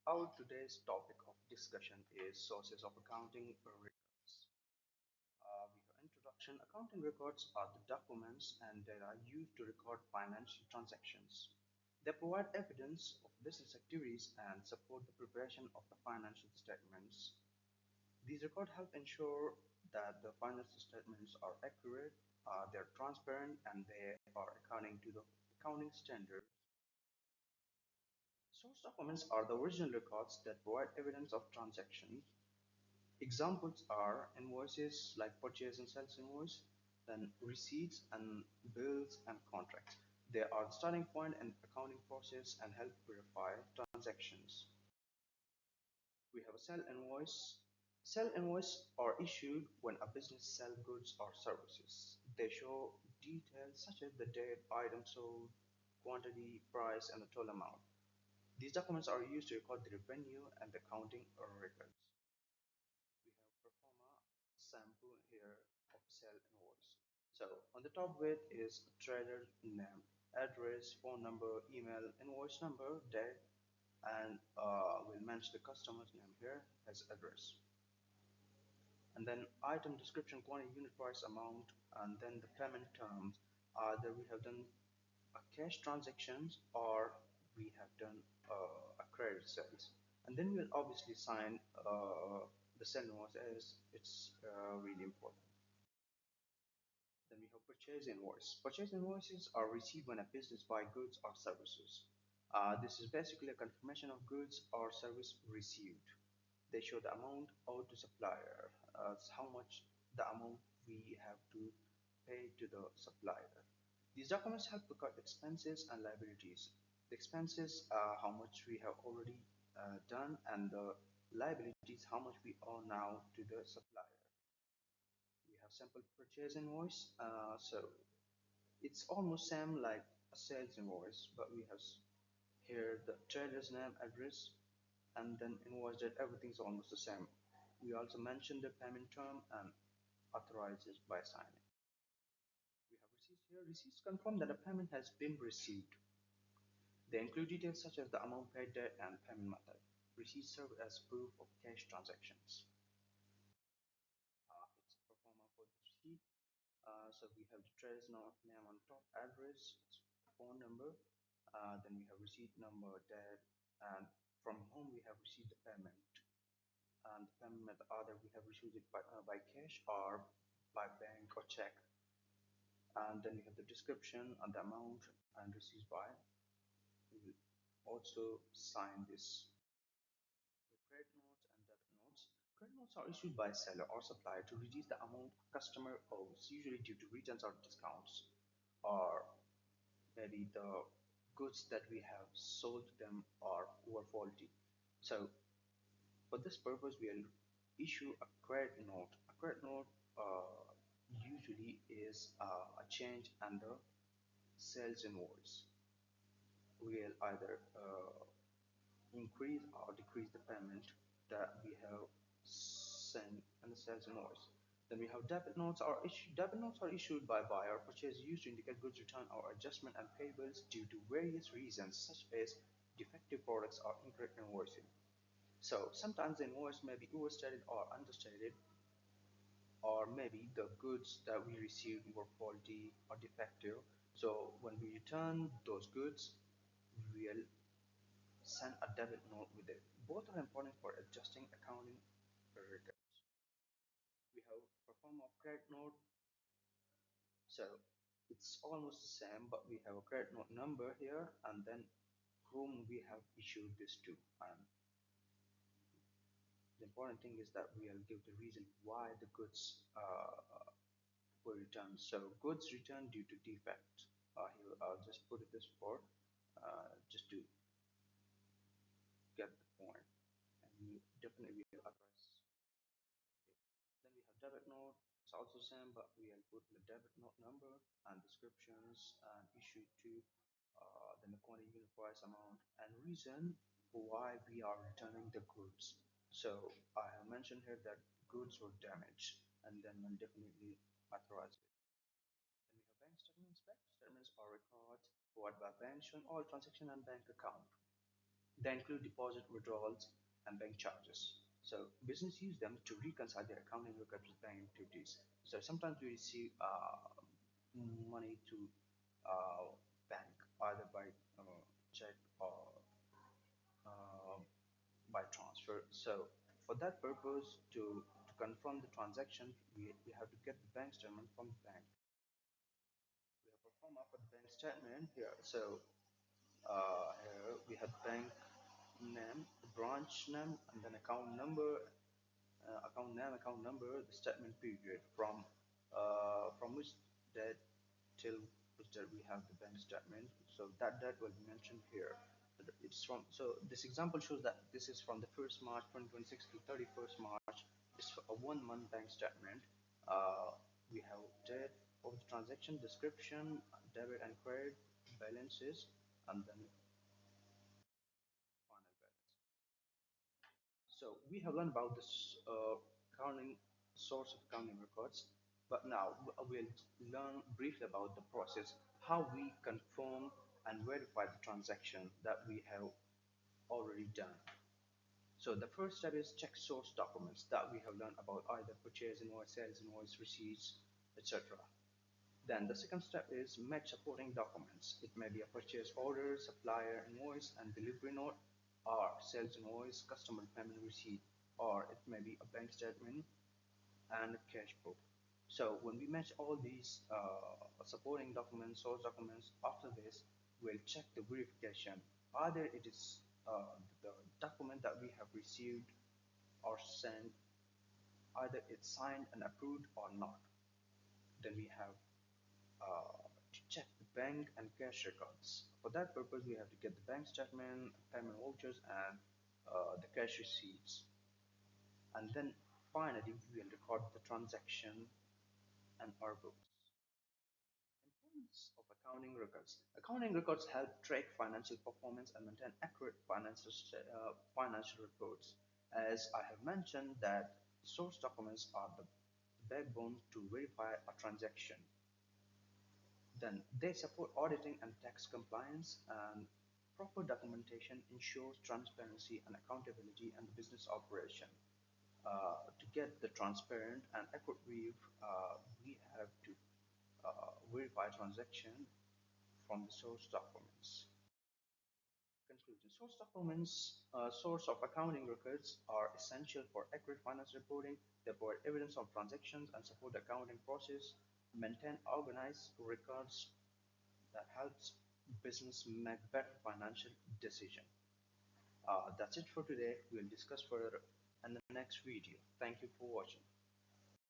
Our today's topic of discussion is sources of accounting records. We have introduction. Accounting records are the documents and they are used to record financial transactions. They provide evidence of business activities and support the preparation of the financial statements. These records help ensure that the financial statements are accurate, they're transparent, and they are according to the accounting standards. Source documents are the original records that provide evidence of transactions. Examples are invoices like purchase and sales invoice, then receipts and bills and contracts. They are the starting point in the accounting process and help verify transactions. We have a sell invoice. Sell invoice are issued when a business sells goods or services. They show details such as the date, item sold, quantity, price, and the total amount. These documents are used to record the revenue and the accounting records. We have performa sample here of sell invoice. So on the top bit is trader name, address, phone number, email, invoice number, date, and we'll mention the customer's name here as address. And then item description, quantity, unit price, amount, and then the payment terms. Either we have done a cash transactions or we have done a credit sales. And then we'll obviously sign the sell invoice as it's really important. Then we have purchase invoice. Purchase invoices are received when a business buys goods or services. This is basically a confirmation of goods or service received. They show the amount owed to supplier, how much the amount we have to pay to the supplier. These documents help record expenses and liabilities. The expenses, how much we have already done, and the liabilities, how much we owe now to the supplier. We have simple purchase invoice. So it's almost same like a sales invoice, but we have here the trader's name, address, and then invoice that everything's almost the same. We also mention the payment term and authorize it by signing. We have receipts here. Receipts confirm that a payment has been received. They include details such as the amount paid, date, and payment method. Receipts serve as proof of cash transactions. It's a performer for the receipt. So we have the trader's name on top, address, phone number. Then we have receipt number, date, and from whom we have received the payment. And the payment method, either we have received it by cash or by bank or check. And then we have the description and the amount and received by. We will also sign this. The credit notes and debit notes. Credit notes are issued by seller or supplier to reduce the amount customer owes, usually due to returns or discounts, or maybe the goods that we have sold to them are poor quality. So for this purpose, we'll issue a credit note. A credit note usually is a change under sales invoice. We'll either increase or decrease the payment that we have sent in the sales invoice. Then we have debit notes are issued. Debit notes are issued by buyer or purchase used to indicate goods return or adjustment and payables due to various reasons such as defective products or incorrect invoicing. So sometimes the invoice may be overstated or understated, or maybe the goods that we received were faulty or defective. So when we return those goods, we'll send a debit note with it. Both are important for adjusting accounting records. We have perform a credit note, so it's almost the same, but we have a credit note number here and then whom we have issued this to. And the important thing is that we'll give the reason why the goods were returned. So goods returned due to defect. Here I'll just put it this for just to get the point, and you definitely will address it. Then we have debit note. It's also same, but we'll put the debit note number and descriptions and issue to then the quantity, unit price, amount, and reason why we are returning the goods. So I have mentioned here that goods were damaged, and then we'll definitely authorize it. Then we have bank statements. Bank statements are records provided by bank showing all transaction and bank account. They include deposit withdrawals and bank charges. So business use them to reconcile their accounting records with bank activities. So sometimes we receive money to bank either by check or uh, by transfer. So for that purpose, to confirm the transaction, we have to get the bank statement from the bank. We have a form for the bank statement here. So here we have bank name, branch name, and then account name, account number, the statement period from which date till which date we have the bank statement. So that date will be mentioned here. It's from so this example shows that this is from the 1st March 2026 to 31st March. It's a 1 month bank statement. We have date of the transaction, description, debit and credit, balances, and then final balance. So we have learned about this accounting source of accounting records, but now we'll learn briefly about the process, how we confirm and verify the transaction that we have already done. So the first step is check source documents that we have learned about either purchase invoice, sales invoice, receipts, etc. Then the second step is match supporting documents. It may be a purchase order, supplier invoice and delivery note, or sales invoice, customer payment receipt, or it may be a bank statement and a cash book. So when we match all these supporting documents, source documents, after this, we'll check the verification. Either it is the document that we have received or sent, either it's signed and approved or not. Then we have to check the bank and cash records. For that purpose, we have to get the bank statement, payment vouchers, and the cash receipts. And then finally, we will record the transaction and our books. Importance of accounting records. Accounting records help track financial performance and maintain accurate financial reports. As I have mentioned, that source documents are the backbone to verify a transaction. Then they support auditing and tax compliance, and proper documentation ensures transparency and accountability in the business operation. To get the transparent and accurate view, we have to verify transaction from the source documents. Conclusion. Source documents, source of accounting records are essential for accurate finance reporting. They provide evidence of transactions and support the accounting process, maintain organized records that helps business make better financial decision. That's it for today. We'll discuss further in the next video. Thank you for watching.